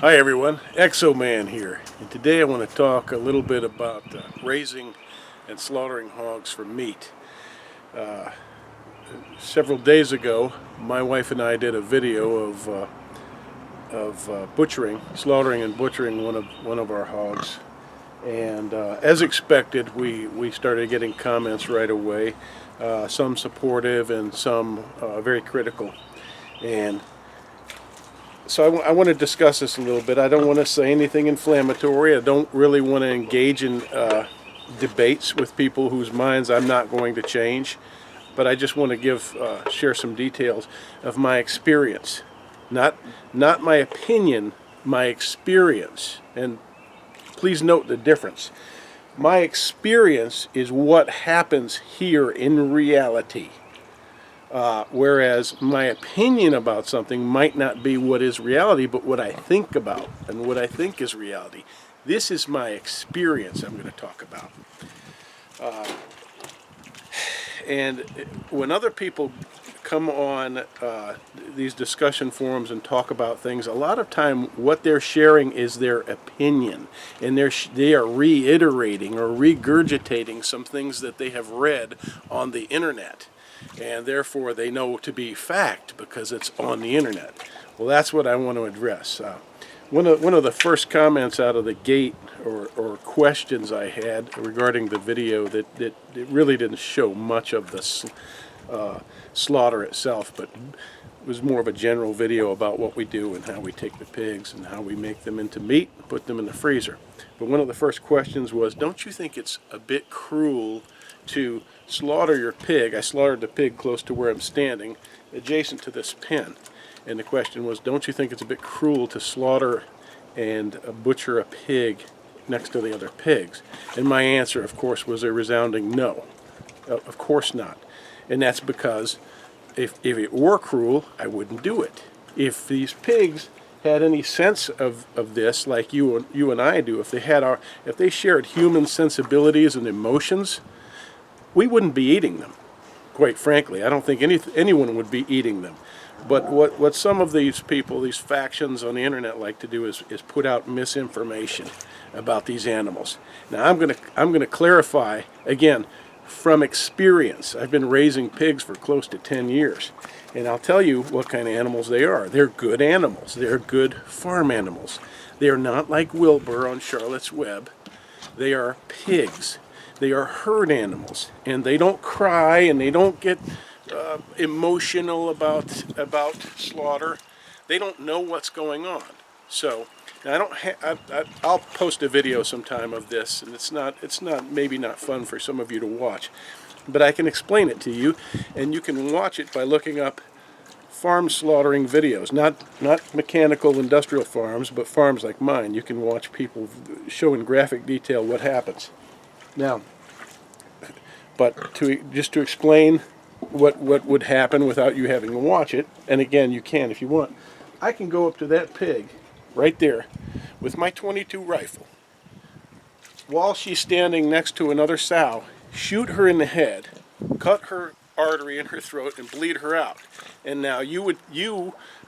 Hi everyone, Exo-Man here, and today I want to talk a little bit about raising and slaughtering hogs for meat. Several days ago, my wife and I did a video of slaughtering and butchering one of our hogs, and as expected, we started getting comments right away, some supportive and some very critical, and so I want to discuss this a little bit. I don't want to say anything inflammatory. I don't really want to engage in debates with people whose minds I'm not going to change. But I just want to share some details of my experience, not my opinion, my experience. And please note the difference. My experience is what happens here in reality. Whereas my opinion about something might not be what is reality, but what I think about and what I think is reality. This is my experience I'm going to talk about. And when other people come on these discussion forums and talk about things, a lot of time what they're sharing is their opinion, and they are reiterating or regurgitating some things that they have read on the internet, and therefore they know to be fact because it's on the internet. Well, that's what I want to address. One of the first comments out of the gate, or questions I had regarding the video, that it really didn't show much of the slaughter itself, but it was more of a general video about what we do and how we take the pigs and how we make them into meat and put them in the freezer. But one of the first questions was, don't you think it's a bit cruel to slaughter your pig? I slaughtered the pig close to where I'm standing, adjacent to this pen. And the question was, don't you think it's a bit cruel to slaughter and butcher a pig next to the other pigs? And my answer, of course, was a resounding no. Of course not. And that's because if it were cruel, I wouldn't do it. If these pigs had any sense of this, like you and I do, if they shared human sensibilities and emotions, we wouldn't be eating them. Quite frankly, I don't think anyone would be eating them. But what some of these people, these factions on the internet, like to do is put out misinformation about these animals. Now I'm gonna clarify again from experience. I've been raising pigs for close to 10 years, and I'll tell you what kind of animals they are. They're good animals. They're good farm animals. They are not like Wilbur on Charlotte's Web. They are pigs. They are herd animals, and they don't cry and they don't get emotional about slaughter. They don't know what's going on. So I'll post a video sometime of this, and it's maybe not fun for some of you to watch, but I can explain it to you, and you can watch it by looking up farm slaughtering videos, not mechanical industrial farms, but farms like mine. You can watch people show in graphic detail what happens. Now, but just to explain what would happen without you having to watch it, and again, you can if you want. I can go up to that pig right there with my .22 rifle while she's standing next to another sow, shoot her in the head, cut her artery in her throat, and bleed her out. And now you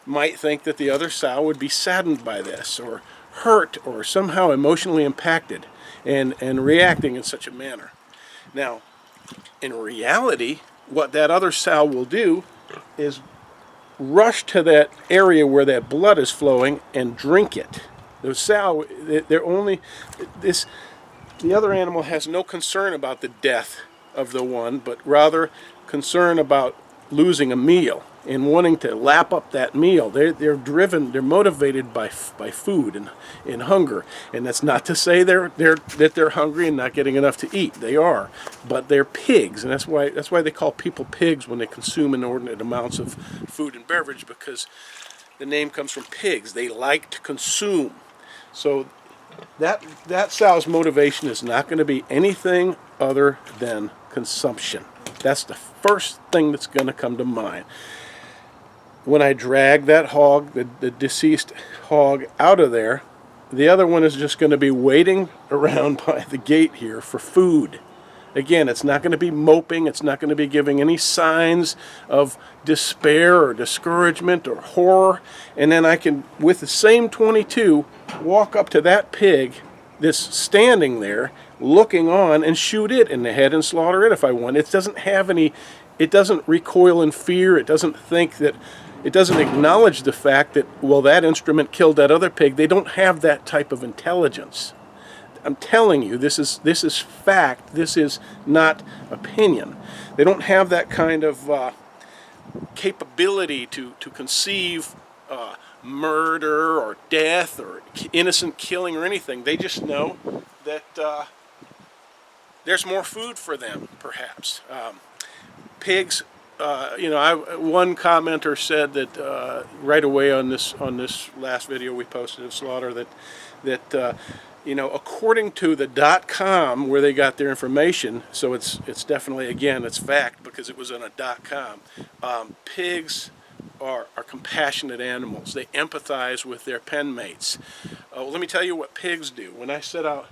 might think that the other sow would be saddened by this, or hurt, or somehow emotionally impacted, and reacting in such a manner. Now, in reality, what that other sow will do is rush to that area where that blood is flowing and drink it. The sow, the other animal has no concern about the death of the one, but rather concern about losing a meal and wanting to lap up that meal. They're motivated by food and hunger. And that's not to say that they're hungry and not getting enough to eat. They are, but they're pigs, and that's why they call people pigs when they consume inordinate amounts of food and beverage, because the name comes from pigs. They like to consume. So that sow's motivation is not going to be anything other than consumption. That's the first thing that's going to come to mind. When I drag that hog, the deceased hog, out of there, the other one is just going to be waiting around by the gate here for food. Again, it's not going to be moping. It's not going to be giving any signs of despair or discouragement or horror. And then I can, with the same 22, walk up to that pig that's standing there looking on and shoot it in the head and slaughter it if I want. It doesn't have any, it doesn't recoil in fear. It doesn't think that, it doesn't acknowledge the fact that, well, that instrument killed that other pig. They don't have that type of intelligence. I'm telling you, this is fact. This is not opinion. They don't have that kind of capability to conceive murder or death or innocent killing or anything. They just know that there's more food for them, perhaps. Pigs. One commenter said that right away on this last video we posted of slaughter that according to the .com where they got their information, so it's definitely, again, it's fact because it was on a .com. Pigs are compassionate animals. They empathize with their pen mates. Let me tell you what pigs do. When I set out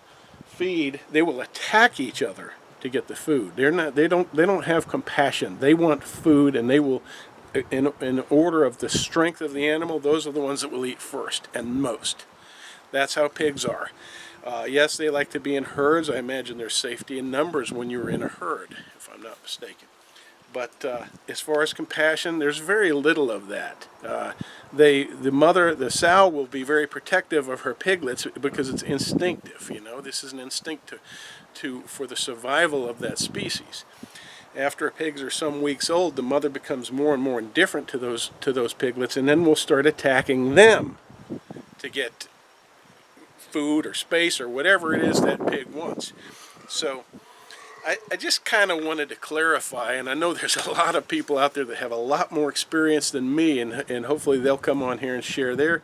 feed, they will attack each other to get the food. They don't have compassion. They want food, and they will, in order of the strength of the animal, those are the ones that will eat first and most. That's how pigs are. Yes, they like to be in herds. I imagine there's safety in numbers when you're in a herd, if I'm not mistaken. But as far as compassion, there's very little of that. The sow will be very protective of her piglets because it's instinctive. This is an instinct for the survival of that species. After pigs are some weeks old, the mother becomes more and more indifferent to those piglets, and then will start attacking them to get food or space or whatever it is that pig wants. So I just kind of wanted to clarify, and I know there's a lot of people out there that have a lot more experience than me, and hopefully they'll come on here and share their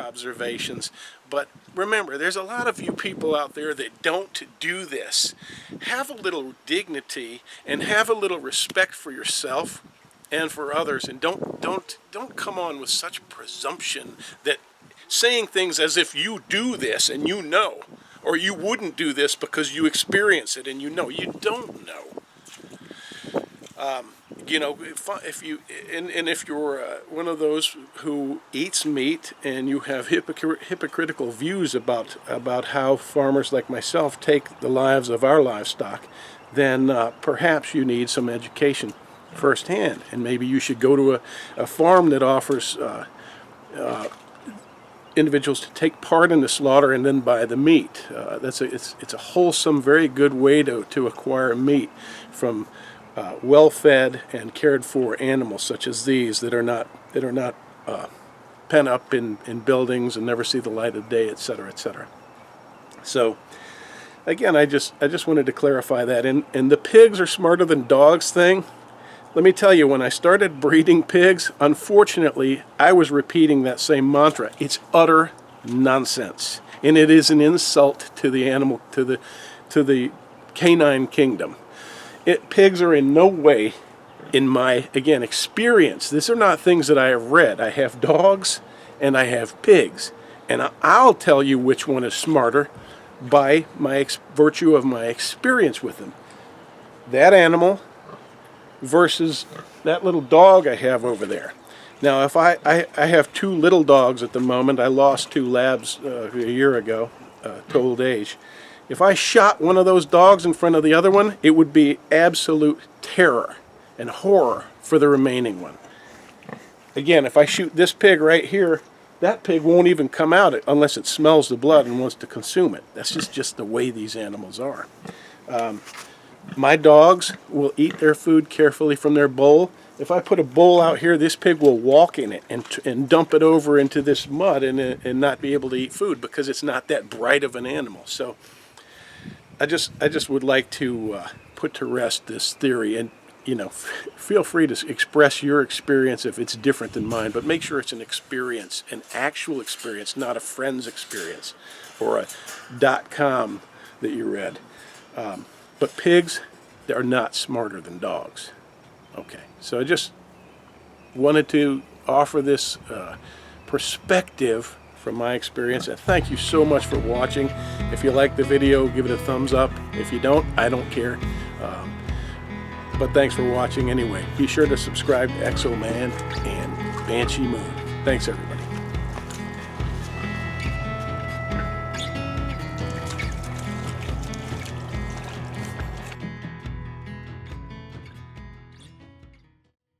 observations. But remember, there's a lot of you people out there that don't do this. Have a little dignity and have a little respect for yourself and for others, and don't come on with such presumption that saying things as if you do this and you know, or you wouldn't do this because you experience it and you know. You don't know. If you're one of those who eats meat and you have hypocritical views about how farmers like myself take the lives of our livestock, then perhaps you need some education firsthand, and maybe you should go to a farm that offers individuals to take part in the slaughter and then buy the meat. It's a wholesome, very good way to acquire meat from well-fed and cared-for animals such as these that are not pent up in buildings and never see the light of day, etc., etc. So again, I just wanted to clarify that. And the pigs are smarter than dogs thing. Let me tell you, when I started breeding pigs, unfortunately, I was repeating that same mantra. It's utter nonsense, and it is an insult to the animal, to the canine kingdom. Pigs are in no way, in my, again, experience. These are not things that I have read. I have dogs and I have pigs, and I'll tell you which one is smarter by virtue of my experience with them. That animal versus that little dog I have over there. Now, if I have two little dogs at the moment. I lost two labs a year ago to old age. If I shot one of those dogs in front of the other one, it would be absolute terror and horror for the remaining one. Again, if I shoot this pig right here, that pig won't even come out unless it smells the blood and wants to consume it. That's just the way these animals are. My dogs will eat their food carefully from their bowl. If I put a bowl out here, this pig will walk in it and dump it over into this mud and not be able to eat food because it's not that bright of an animal. So I just would like to put to rest this theory, and feel free to express your experience if it's different than mine, but make sure it's an experience, an actual experience, not a friend's experience or a .com that you read. But pigs, they are not smarter than dogs. Okay, so I just wanted to offer this perspective from my experience. And thank you so much for watching. If you like the video, give it a thumbs up. If you don't, I don't care. But thanks for watching anyway. Be sure to subscribe to Exo Man and Banshee Moon. Thanks, everybody.